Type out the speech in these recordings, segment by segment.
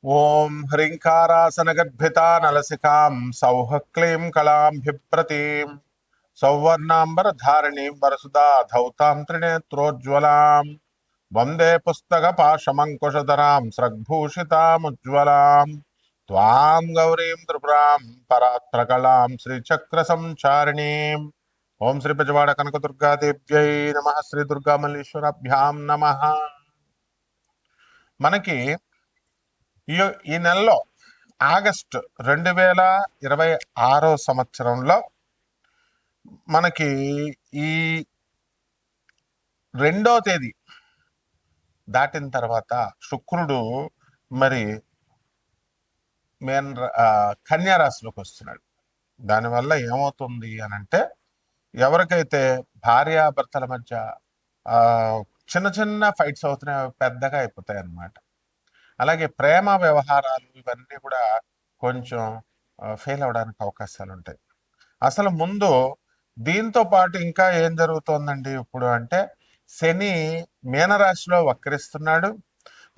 ఓం హ్రీంకారాసనగద్భితా నలసికాం సౌః క్లీం కళాంభిప్రతీం సౌవర్ణాంబరధారిణీం వరసుదా ధౌతాం త్రినేత్రోజ్వలాం వందే పుస్తకపాశమంకుశధరాం స్రగ్భూషితాముజ్వలాం త్వాం గౌరీం త్రిపురాం పరాత్రకళాం శ్రీచక్రసంచారిణీం. ఓం శ్రీ బెజవాడ కనకదుర్గాదేవ్యై నమః. శ్రీ దుర్గామల్లీశ్వరాభ్యాం నమః. మనకి ఈ ఈ నెలలో ఆగస్టు 2026 సంవత్సరంలో మనకి ఈ 2వ తేదీ దాటిన తర్వాత శుక్రుడు మరి కన్యా రాశిలోకి వస్తున్నాడు. దానివల్ల ఏమవుతుంది అని అంటే, ఎవరికైతే భార్యాభర్తల మధ్య చిన్న చిన్న ఫైట్స్ అవుతున్నాయి, పెద్దగా అయిపోతాయి అన్నమాట. అలాగే ప్రేమ వ్యవహారాలు ఇవన్నీ కూడా కొంచెం ఫెయిల్ అవడానికి అవకాశాలు ఉంటాయి. అసలు ముందు దీంతో పాటు ఇంకా ఏం జరుగుతోందండి ఇప్పుడు అంటే, శని మీనరాశిలో వక్రిస్తున్నాడు.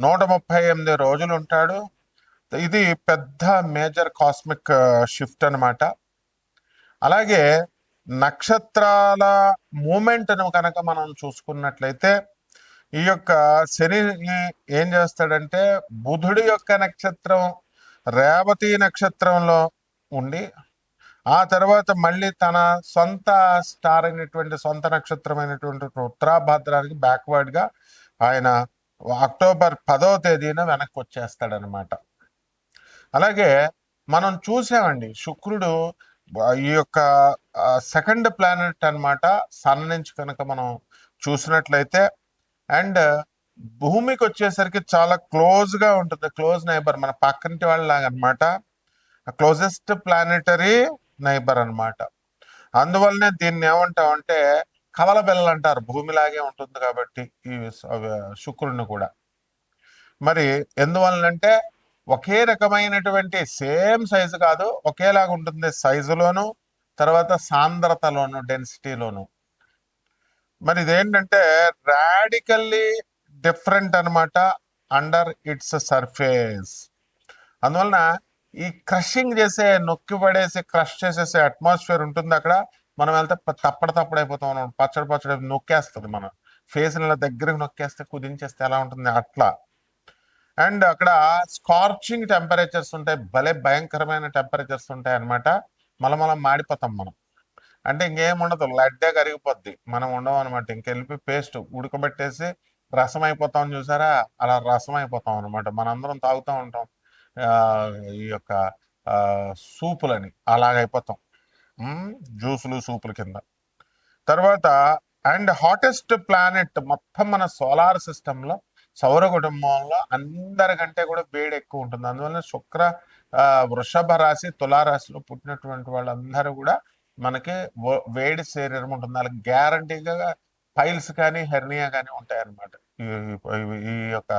138 రోజులు ఉంటాడు. ఇది పెద్ద మేజర్ కాస్మిక్ షిఫ్ట్ అనమాట. అలాగే నక్షత్రాల మూమెంట్ను కనుక మనం చూసుకున్నట్లయితే, ఈ యొక్క శని ఏం చేస్తాడంటే, బుధుడి యొక్క నక్షత్రం రేవతి నక్షత్రంలో ఉండి, ఆ తర్వాత మళ్ళీ తన సొంత స్టార్ అయినటువంటి సొంత నక్షత్రమైనటువంటి ఉత్తరాభాద్రానికి బ్యాక్వర్డ్గా ఆయన అక్టోబర్ 10వ తేదీన వెనక్కి వచ్చేస్తాడనమాట. అలాగే మనం చూసామండి, శుక్రుడు ఈ యొక్క సెకండ్ ప్లానెట్ అనమాట. సన్ నుంచి కనుక మనం చూసినట్లయితే, అండ్ భూమికి వచ్చేసరికి చాలా క్లోజ్గా ఉంటుంది. క్లోజ్ నైబర్, మన పక్కింటి వాళ్ళలాగా అనమాట. క్లోజెస్ట్ ప్లానెటరీ నైబర్ అనమాట. అందువల్లనే దీన్ని ఏమంటామంటే కవల బెల్ల అంటారు. భూమిలాగే ఉంటుంది కాబట్టి ఈ శుక్రుడిని కూడా. మరి ఎందువలనంటే ఒకే రకమైనటువంటి సేమ్ సైజు కాదు, ఒకేలాగా ఉంటుంది సైజులోను, తర్వాత సాంద్రతలోను, డెన్సిటీలోను. మరి ఇదేంటంటే రాడికల్లీ డిఫరెంట్ అనమాట అండర్ ఇట్స్ సర్ఫేస్. అందువలన ఈ క్రషింగ్ చేసే, నొక్కి పడేసి క్రష్ చేసేసే అట్మాస్ఫియర్ ఉంటుంది అక్కడ. మనం వెళ్తే తప్పడైపోతాం మనం. పచ్చడి నొక్కేస్తుంది మన ఫేస్, ఇలా దగ్గరికి నొక్కేస్తే, కుదించేస్తే ఎలా ఉంటుంది అట్లా. అండ్ అక్కడ స్కార్చింగ్ టెంపరేచర్స్ ఉంటాయి, భలే భయంకరమైన టెంపరేచర్స్ ఉంటాయి అనమాట. మనం మాడిపోతాం మనం. అంటే ఇంకేం ఉండదు, లడ్డే కరిగిపోద్ది, మనం ఉండవు అనమాట. ఇంకెళ్ళిపోయి పేస్ట్ ఉడకబెట్టేసి రసం అయిపోతాం చూసారా, అలా రసం అయిపోతాం అనమాట. మనందరం తాగుతూ ఉంటాం ఈ యొక్క సూపులని, అలాగైపోతాం. జ్యూసులు సూపుల కింద. తర్వాత అండ్ హాటెస్ట్ ప్లానెట్ మొత్తం మన సోలార్ సిస్టంలో, సౌర కుటుంబంలో అందరికంటే కూడా వేడి ఎక్కువ ఉంటుంది. అందువల్ల శుక్ర వృషభ రాశి, తులారాశిలో పుట్టినటువంటి వాళ్ళందరూ కూడా మనకి వేడి శరీరం ఉంటుంది. వాళ్ళకి గ్యారంటీగా పైల్స్ కానీ హెర్నియా కానీ ఉంటాయన్నమాట. ఈ యొక్క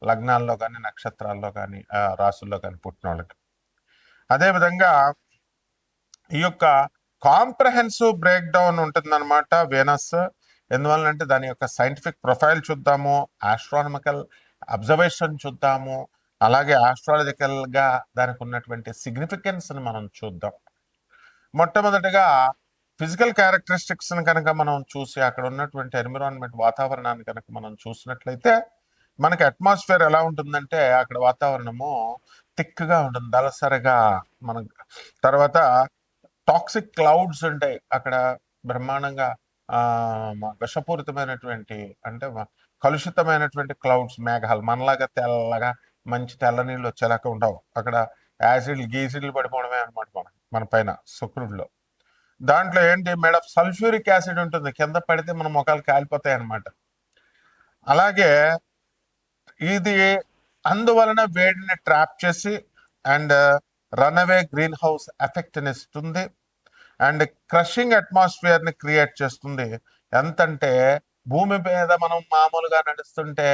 లగ్నాల్లో కానీ, నక్షత్రాల్లో కానీ, రాసుల్లో కానీ పుట్టిన వాళ్ళకి. అదేవిధంగా ఈ యొక్క కాంప్రహెన్సివ్ బ్రేక్ డౌన్ ఉంటుందన్నమాట వీనస్. ఎందువల్లంటే దాని యొక్క సైంటిఫిక్ ప్రొఫైల్ చూద్దాము, ఆస్ట్రానమికల్ అబ్జర్వేషన్ చూద్దాము, అలాగే ఆస్ట్రాలజికల్గా దానికి ఉన్నటువంటి సిగ్నిఫికెన్స్ని మనం చూద్దాం. మొట్టమొదటిగా ఫిజికల్ క్యారెక్టరిస్టిక్స్ని కనుక మనం చూసి, అక్కడ ఉన్నటువంటి ఎన్విరాన్మెంట్, వాతావరణాన్ని కనుక మనం చూసినట్లయితే, మనకి అట్మాస్ఫియర్ ఎలా ఉంటుందంటే, అక్కడ వాతావరణము థిక్గా ఉంటుంది, దళసరిగా. మన తర్వాత టాక్సిక్ క్లౌడ్స్ ఉంటాయి అక్కడ బ్రహ్మాండంగా. విషపూరితమైనటువంటి, అంటే కలుషితమైనటువంటి క్లౌడ్స్, మేఘాలు. మనలాగా తెల్లగా మంచి తెల్ల నీళ్ళు వచ్చేలాగా ఉండవు అక్కడ. యాసిడ్లు గీసిడ్లు పడిపోవడమే అనమాట మన పైన శుక్రుడిలో. దాంట్లో ఏంటి, మేడ్ ఆఫ్ సల్ఫ్యూరిక్ యాసిడ్ ఉంటుంది, కింద పడితే మన ముఖాలు కాలిపోతాయి అనమాట. అలాగే ఇది అందువలన వేడిని ట్రాప్ చేసి అండ్ రన్అవే గ్రీన్ హౌస్ ఎఫెక్ట్ని ఇస్తుంది, అండ్ క్రషింగ్ అట్మాస్ఫియర్ని క్రియేట్ చేస్తుంది. ఎంతంటే భూమి మీద మనం మామూలుగా నడుస్తుంటే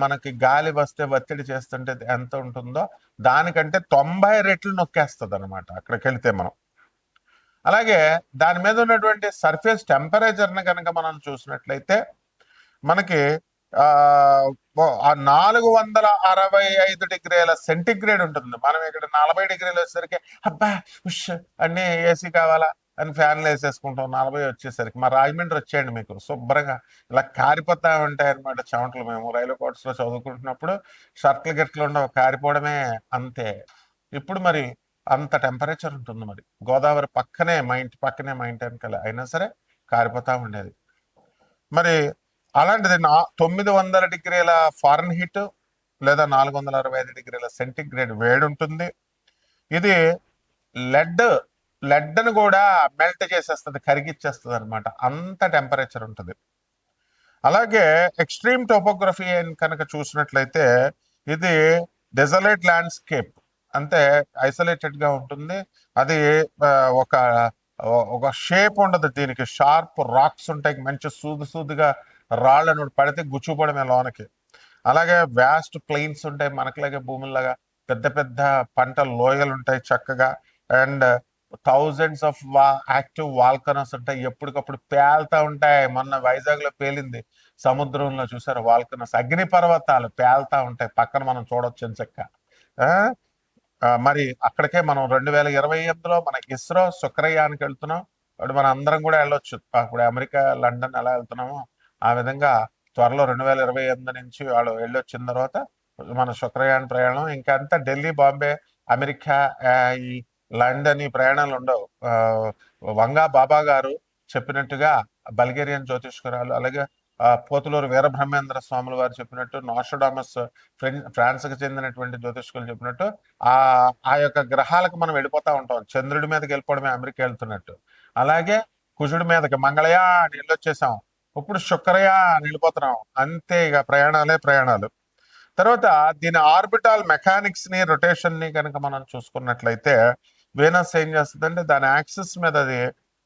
మనకి గాలి వస్తే ఒత్తిడి చేస్తుంటే ఎంత ఉంటుందో దానికంటే 90 రెట్లు నొక్కేస్తుంది అనమాట అక్కడికి వెళితే మనం. అలాగే దాని మీద ఉన్నటువంటి సర్ఫేస్ టెంపరేచర్ని కనుక మనం చూసినట్లయితే, మనకి ఆ 465 డిగ్రీల సెంటిగ్రేడ్ ఉంటుంది. మనం ఇక్కడ 40 డిగ్రీలు వచ్చేసరికి అబ్బా ఉష్ అన్ని ఏసీ కావాలా అని ఫ్యాన్లు వేసేసుకుంటాం. 40 వచ్చేసరికి మా రాజమండ్రి వచ్చేయండి, మీకు శుభ్రంగా ఇలా కారిపోతా ఉంటాయి అనమాట చెమటలు. మేము రైల్వే కోర్ట్స్ లో చదువుకుంటున్నప్పుడు షర్ట్లు గిట్లు ఉండవు, కారిపోవడమే అంతే. ఇప్పుడు మరి అంత టెంపరేచర్ ఉంటుంది. మరి గోదావరి పక్కనే, మా ఇంటి పక్కనే, మా ఇంటి వెనకాల, అయినా సరే కారిపోతా ఉండేది. మరి అలాంటిది 900 డిగ్రీల ఫారెన్ హీట్ లేదా 465 డిగ్రీల సెంటిగ్రేడ్ వేడి ఉంటుంది. ఇది లెడ్ లెడ్ను కూడా మెల్ట్ చేసేస్తుంది, కరిగిచ్చేస్తుంది అనమాట, అంత టెంపరేచర్ ఉంటుంది. అలాగే ఎక్స్ట్రీమ్ టోపోగ్రఫీ కనుక చూసినట్లయితే ఇది డెజలేట్ ల్యాండ్స్కేప్, అంటే ఐసోలేటెడ్ గా ఉంటుంది. అది ఒక ఒక షేప్ ఉండదు దీనికి, షార్ప్ రాక్స్ ఉంటాయి, మంచి సూదుగా రాళ్ళను పడితే గుచ్చుపడమే లోనకి. అలాగే వ్యాస్ట్ ప్లెయిన్స్ ఉంటాయి, మనకులాగే భూముల్లాగా పెద్ద పెద్ద పంట లోయలు ఉంటాయి చక్కగా. And thousands of active volcanoes ఉంటాయి, ఎప్పటికప్పుడు పేలుతా ఉంటాయి. మొన్న వైజాగ్ లో పేలింది, సముద్రంలో చూసారు వాల్కనోస్, అగ్ని పర్వతాలు పేలుతా ఉంటాయి, పక్కన మనం చూడొచ్చు ఎంచక్క. మరి అక్కడికే మనం 2028లో మన ఇస్రో శుక్రయానికి వెళ్తున్నాం. అప్పుడు మన అందరం కూడా వెళ్ళొచ్చు. అప్పుడు అమెరికా, లండన్ ఎలా వెళ్తున్నామో ఆ విధంగా త్వరలో 2028 నుంచి వాళ్ళు వెళ్ళొచ్చిన తర్వాత మన శుక్రయాన్ ప్రయాణం. ఇంకా అంతా ఢిల్లీ, బాంబే, అమెరికా, ఈ లండన్, ఈ ప్రయాణాలు ఉండవు. వంగా బాబా గారు చెప్పినట్టుగా బల్గేరియన్ జ్యోతిష్కరాలు, అలాగే పోతులూరు వీరబ్రహ్మేంద్ర స్వాములు వారు చెప్పినట్టు, నాస్ట్రాడామస్ ఫ్రాన్స్ కి చెందినటువంటి జ్యోతిష్కులు చెప్పినట్టు ఆ ఆ యొక్క గ్రహాలకు మనం వెళ్ళిపోతా ఉంటాం. చంద్రుడి మీదకి వెళ్ళిపోవడమే అమెరికా వెళ్తున్నట్టు. అలాగే కుజుడి మీదకి మంగళయా అని వెళ్ళొచ్చేసాం, ఇప్పుడు శుక్రయా అని వెళ్ళిపోతున్నాం. అంతే, ఇక ప్రయాణాలే ప్రయాణాలు. తర్వాత దీని ఆర్బిటాల్ మెకానిక్స్ ని, రొటేషన్ ని కనుక మనం చూసుకున్నట్లయితే వీనస్ ఏం చేస్తుందంటే దాని యాక్సిస్ మీద అది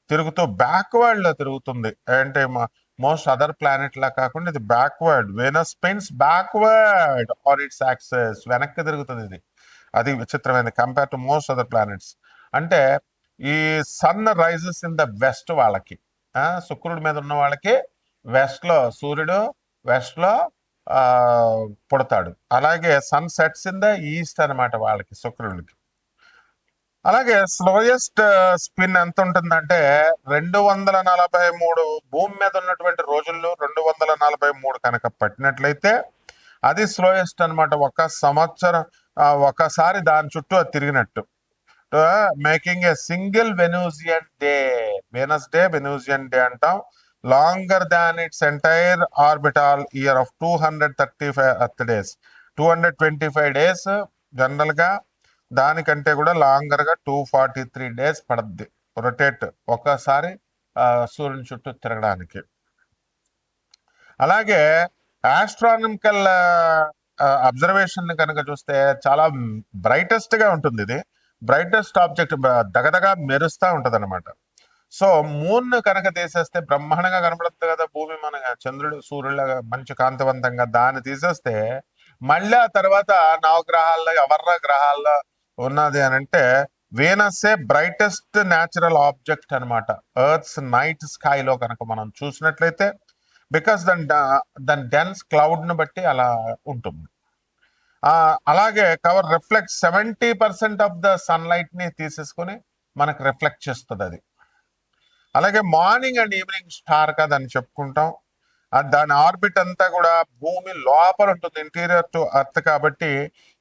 తిరుగుతూ బ్యాక్వర్డ్ లో తిరుగుతుంది. అంటే మోస్ట్ అదర్ ప్లానెట్ లా కాకుండా ఇది backward. Venus spins backward on its axis, వెనక్కి తిరుగుతుంది ఇది. అది విచిత్రమైనది compare to most other planets. అంటే ఈ sun rises in the west వాళ్ళకి, శుక్రుడి మీద ఉన్న వాళ్ళకి వెస్ట్ లో సూర్యుడు, వెస్ట్ లో ఆ పుడతాడు. అలాగే sun sets in the east అనమాట వాళ్ళకి, శుక్రుడికి. అలాగే స్లోయెస్ట్ స్పిన్ ఎంత ఉంటుందంటే 243, భూమి మీద ఉన్నటువంటి రోజుల్లో 243 కనుక పట్టినట్లయితే అది స్లోయెస్ట్ అనమాట. ఒక సంవత్సరం ఒకసారి దాని చుట్టూ అది తిరిగినట్టు, making a single Venusian day. Venus day, Venusian day అంటాం. Longer than its entire orbital year of 235 earth days. 225 days general గా, దానికంటే కూడా లాంగర్ గా 243 డేస్ పడుద్ది రొటేట్ ఒక్కసారి సూర్యుని చుట్టూ తిరగడానికి. అలాగే ఆస్ట్రానమికల్ అబ్జర్వేషన్ కనుక చూస్తే చాలా బ్రైటెస్ట్ గా ఉంటుంది. ఇది బ్రైటెస్ట్ ఆబ్జెక్ట్, దగదగా మెరుస్తా ఉంటది అనమాట. సో మూన్ కనుక తీసేస్తే బ్రహ్మాండంగా కనపడుతుంది కదా భూమి, మన చంద్రుడు సూర్యుడులాగా మంచి కాంతివంతంగా. దాన్ని తీసేస్తే మళ్ళీ ఆ తర్వాత నవగ్రహాల్లో ఎవర్ర గ్రహాల్లో ఉన్నది అని అంటే వీనస్సే బ్రైటెస్ట్ న్యాచురల్ ఆబ్జెక్ట్ అనమాట ఎర్త్స్ నైట్ స్కైలో కనుక మనం చూసినట్లయితే. బికాస్ దాని డెన్స్ క్లౌడ్ ను బట్టి అలా ఉంటుంది. అలాగే cover reflect 70% of the sunlight ని తీసేసుకొని మనకు రిఫ్లెక్ట్ చేస్తుంది అది. అలాగే మార్నింగ్ అండ్ ఈవినింగ్ స్టార్ గా దాన్ని చెప్పుకుంటాం. దాని ఆర్బిట్ అంతా కూడా భూమి లోపల ఉంటుంది, ఇంటీరియర్ టు అర్త్ కాబట్టి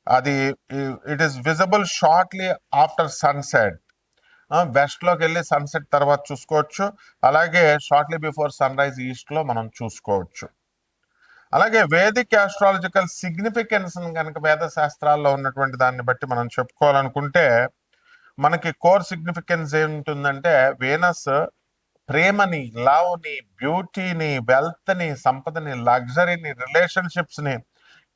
అది it is visible shortly after sunset. West లోకి వెళ్ళి సన్సెట్ తర్వాత చూసుకోవచ్చు. అలాగే shortly before sunrise east లో మనం చూసుకోవచ్చు. అలాగే వేదిక్ ఆస్ట్రాలజికల్ సిగ్నిఫికెన్స్ కనుక వేద శాస్త్రాల్లో ఉన్నటువంటి దాన్ని బట్టి మనం చెప్పుకోవాలనుకుంటే మనకి కోర్ సిగ్నిఫికెన్స్ ఏముంటుందంటే వీనస్ ప్రేమని, లవ్ ని, బ్యూటీని, వెల్త్ ని, సంపదని, లగ్జరీని, రిలేషన్షిప్స్ ని,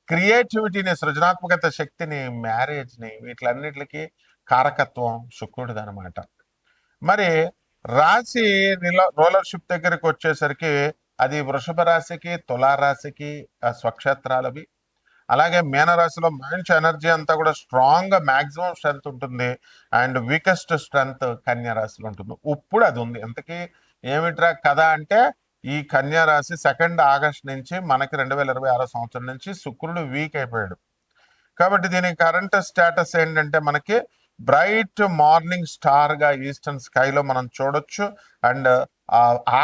క్రియేటివిటీని, సృజనాత్మకత శక్తిని, మ్యారేజ్ ని, వీటిలన్నిటికి కారకత్వం శుక్రుడిది అనమాట. మరి రాశి రోలర్షిప్ దగ్గరికి వచ్చేసరికి అది వృషభ రాశికి, తులారాశికి స్వక్షేత్రాలవి. అలాగే మీనరాశిలో మంచి ఎనర్జీ అంతా కూడా స్ట్రాంగ్ గా మాక్సిమం స్ట్రెంత్ ఉంటుంది. అండ్ వీకెస్ట్ స్ట్రెంత్ కన్యా రాశిలో ఉంటుంది. ఇప్పుడు అది ఉంది. ఎంతకీ ఏమిట్రా కథ అంటే ఈ కన్యా రాశి 2 ఆగస్ట్ నుంచి మనకి 2026 సంవత్సరం నుంచి శుక్రుడు వీక్ అయిపోయాడు. కాబట్టి దీని కరెంట్ స్టేటస్ ఏంటంటే మనకి బ్రైట్ మార్నింగ్ స్టార్ గా ఈస్టర్న్ స్కైలో మనం చూడొచ్చు. అండ్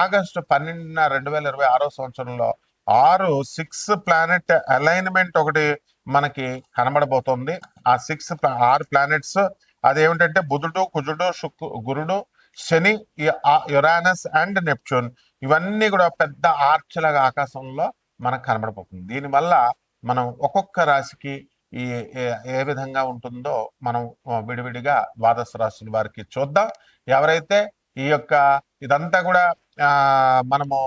ఆగస్టు 12 2026 సంవత్సరంలో 6 ప్లానెట్ అలైన్మెంట్ ఒకటి మనకి కనబడబోతోంది. ఆ 6 ప్లానెట్స్ అదేమిటంటే బుధుడు, కుజుడు, గురుడు, శని, యురానస్ అండ్ నెప్ట్యూన్, ఇవన్నీ కూడా పెద్ద ఆర్చలాగా ఆకాశంలో మనకు కనబడబోతుంది. దీనివల్ల మనం ఒక్కొక్క రాశికి ఈ ఏ విధంగా ఉంటుందో మనం విడివిడిగా ద్వాదశ రాశుల వారికి చూద్దాం. ఎవరైతే ఈ యొక్క ఇదంతా కూడా మనము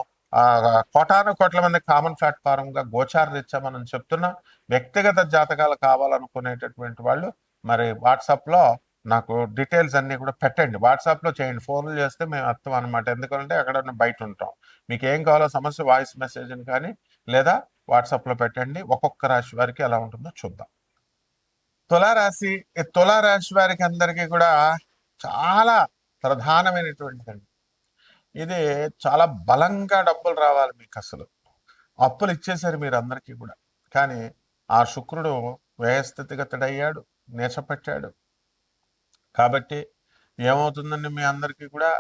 కోటాను కోట్ల మంది కామన్ ప్లాట్ఫామ్ గా గోచార రీత్యా మనం చెప్తున్నాం. వ్యక్తిగత జాతకాలు కావాలనుకునేటటువంటి వాళ్ళు మరి వాట్సాప్ లో నాకు డీటెయిల్స్ అన్ని కూడా పెట్టండి, వాట్సాప్ లో చేయండి. ఫోన్లు చేస్తే మేము అర్థం అనమాట. ఎందుకంటే అక్కడ బయట ఉంటాం. మీకు ఏం కావాలో సమస్య వాయిస్ మెసేజ్ కానీ లేదా వాట్సాప్ లో పెట్టండి. ఒక్కొక్క రాశి వారికి ఎలా ఉంటుందో చూద్దాం. తులారాశి, తులారాశి వారికి అందరికీ కూడా చాలా ప్రధానమైనటువంటిదండి. ఇది చాలా బలంగా డబ్బులు రావాలి మీకు. అసలు అప్పులు ఇచ్చేసారు మీరు అందరికీ కూడా. కానీ ఆ శుక్రుడు వ్యయస్థితిగతుడయ్యాడు, నీచపెట్టాడు. కాబట్టి ఏమవుతుందండి, మీ అందరికీ కూడా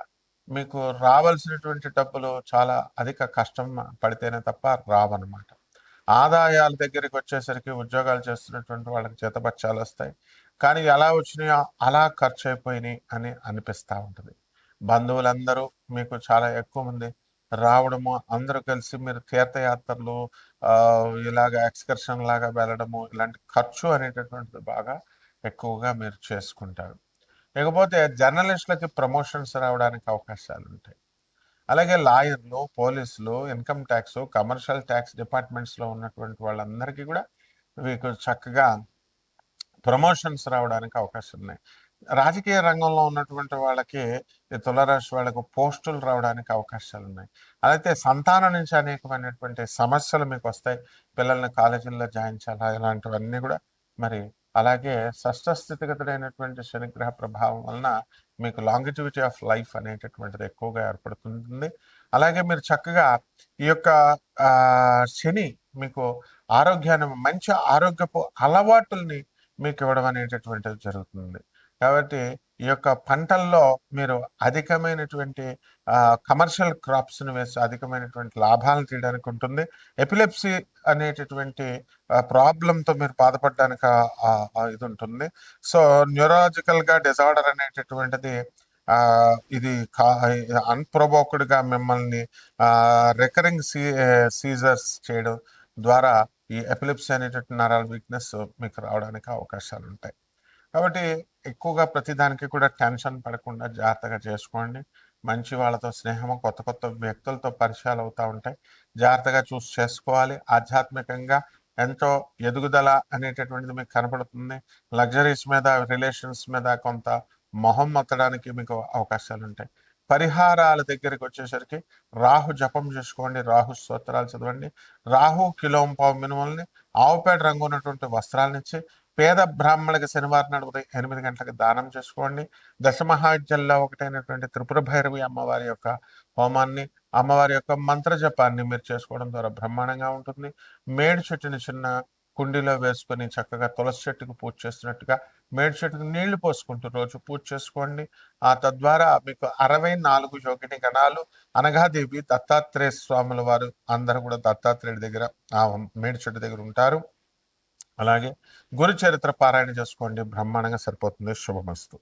మీకు రావాల్సినటువంటి డబ్బులు చాలా అధిక కష్టం పడితేనే తప్ప రావన్నమాట. ఆదాయాల దగ్గరికి వచ్చేసరికి ఉద్యోగాలు చేస్తున్నటువంటి వాళ్ళకి జీతబత్యాలు వస్తాయి, కానీ ఎలా వచ్చినాయో అలా ఖర్చు అయిపోయినాయి అని అనిపిస్తూ ఉంటుంది. బంధువులందరూ మీకు చాలా ఎక్కువ మంది రావడము, అందరూ కలిసి మీరు తీర్థయాత్రలు ఇలాగ ఎక్స్కర్షన్ లాగా వెళ్ళడము, ఇలాంటి ఖర్చు అనేటటువంటిది బాగా ఎక్కువగా మీరు చేసుకుంటారు. ఇకపోతే జర్నలిస్టులకి ప్రమోషన్స్ రావడానికి అవకాశాలు ఉంటాయి. అలాగే లాయర్లు, పోలీసులు, ఇన్కమ్ ట్యాక్స్, కమర్షియల్ ట్యాక్స్ డిపార్ట్మెంట్స్లో ఉన్నటువంటి వాళ్ళందరికీ కూడా మీకు చక్కగా ప్రమోషన్స్ రావడానికి అవకాశం ఉన్నాయి. రాజకీయ రంగంలో ఉన్నటువంటి వాళ్ళకి, తులారాశి వాళ్ళకు పోస్టులు రావడానికి అవకాశాలు ఉన్నాయి. అయితే సంతానం నుంచి అనేకమైనటువంటి సమస్యలు మీకు వస్తాయి. పిల్లల్ని కాలేజీల్లో జాయిన్ చేయాలా, ఇలాంటివన్నీ కూడా మరి. అలాగే షష్ఠ స్థితిగతుడైనటువంటి శనిగ్రహ ప్రభావం వలన మీకు లాంగిటివిటీ ఆఫ్ లైఫ్ అనేటటువంటిది ఎక్కువగా ఏర్పడుతుంది. అలాగే మీరు చక్కగా ఈ యొక్క శని మీకు ఆరోగ్యాన్ని, మంచి ఆరోగ్యపు అలవాటుల్ని మీకు ఇవ్వడం అనేటటువంటిది జరుగుతుంది. కాబట్టి ఈ యొక్క పంటల్లో మీరు అధికమైనటువంటి కమర్షియల్ క్రాప్స్ని వేసి అధికమైనటువంటి లాభాలను తీయడానికి ఉంటుంది. ఎపిలెప్సీ అనేటటువంటి ప్రాబ్లంతో మీరు బాధపడడానికి ఇది ఉంటుంది. సో న్యూరాలజికల్గా డిజార్డర్ అనేటటువంటిది ఇది అన్ప్రొవోక్డ్గా మిమ్మల్ని రికరింగ్ సీజర్స్ చేయడం ద్వారా ఈ ఎపిలిప్సీ అనేటటువంటి నరాల వీక్నెస్ మీకు రావడానికి అవకాశాలు ఉంటాయి. కాబట్టి ఎక్కువగా ప్రతిదానికి కూడా టెన్షన్ పడకుండా జాగ్రత్తగా చేసుకోండి. మంచి వాళ్ళతో స్నేహము, కొత్త కొత్త వ్యక్తులతో పరిచయాలు అవుతూ ఉంటాయి. జాగ్రత్తగా చూసి చేసుకోవాలి. ఆధ్యాత్మికంగా ఎంతో ఎదుగుదల అనేటటువంటిది మీకు కనపడుతుంది. లగ్జరీస్ మీద, రిలేషన్స్ మీద కొంత మొహం మొత్తడానికి మీకు అవకాశాలు ఉంటాయి. పరిహారాల దగ్గరికి వచ్చేసరికి రాహు జపం చేసుకోండి, రాహు స్తోత్రాలు చదవండి. రాహు కిలోంపావు మినుముల్ని ఆవుపేట రంగు ఉన్నటువంటి వస్త్రాలనిచ్చి పేద బ్రాహ్మణులకి శనివారం నాడు ఉదయం 8 గంటలకు దానం చేసుకోండి. దశమహావిద్యల్లో ఒకటైనటువంటి త్రిపుర భైరవి అమ్మవారి యొక్క హోమాన్ని, అమ్మవారి యొక్క మంత్ర జపాన్ని మీరు చేసుకోవడం ద్వారా బ్రహ్మాండంగా ఉంటుంది. మేడి చెట్టుని చిన్న కుండీలో వేసుకొని చక్కగా తులసి చెట్టుకు పూజ చేస్తున్నట్టుగా మేడి చెట్టుకు నీళ్లు పోసుకుంటూ రోజు పూజ చేసుకోండి. తద్వారా మీకు 64 యోగిని గణాలు అనగాదేవి, దత్తాత్రేయ స్వాముల వారు అందరూ కూడా దత్తాత్రేయుడి దగ్గర ఆ మేడి చెట్టు దగ్గర ఉంటారు. అలాగే గురు చరిత్ర పారాయణ చేసుకోండి, బ్రహ్మాండంగా సరిపోతుంది. శుభమస్తు.